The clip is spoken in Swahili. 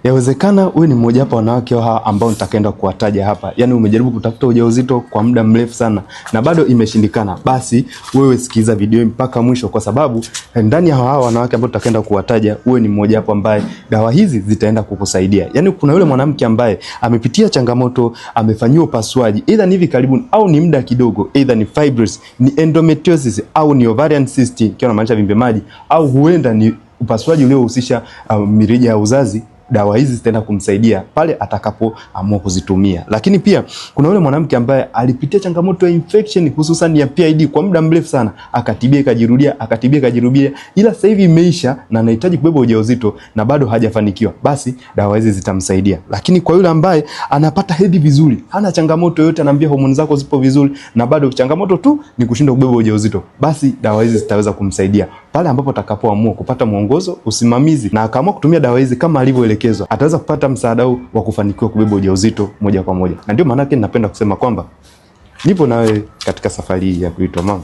Yawezekana wewe ni mmoja wapo wanawake hawa ambao nitakaenda kuwataja hapa. Yaani umejaribu kutafuta ujauzito kwa muda mrefu sana na bado imeshindikana. Basi wewe sikiza video mpaka mwisho, kwa sababu ndani ya hawa wanawake ambao nitakaenda kuwataja wewe ni mmoja wapo ambaye dawa hizi zitaenda kukusaidia. Yaani kuna yule mwanamke ambaye amepitia changamoto, amefanyiwa upasuaji, either ni hivi karibuni au ni muda kidogo, either ni fibroids, ni endometriosis au ni ovarian cyst, ikiwa inamaanisha vimbe maji, au huenda ni upasuaji uliohusisha mirija ya uzazi. Dawa hizi zitaenda kumsaidia pale atakapoamua kuzitumia. Lakini pia kuna yule mwanamke ambaye alipitia changamoto ya infection, hususan ya PID kwa muda mrefu sana, akatibia ikajirudia, ila sasa hivi imeisha na anahitaji kubeba ujauzito na bado hajafanikiwa. Basi dawa hizi zitamsaidia. Lakini kwa yule ambaye anapata hedhi vizuri, hana changamoto yoyote, anaambia homoni zako zipo vizuri na bado changamoto tu ni kushindwa kubeba ujauzito, basi dawa hizi zitaweza kumsaidia pale ambapo atakapoamua kupata mwongozo, usimamizi na akaamua kutumia dawa hizi kama alivyoelekezwa, ataweza kupata msaada huu wa kufanikiwa kubeba ujauzito moja kwa moja. Na ndio maana yake ninapenda kusema kwamba nipo nawe katika safari hii ya kuitwa mama.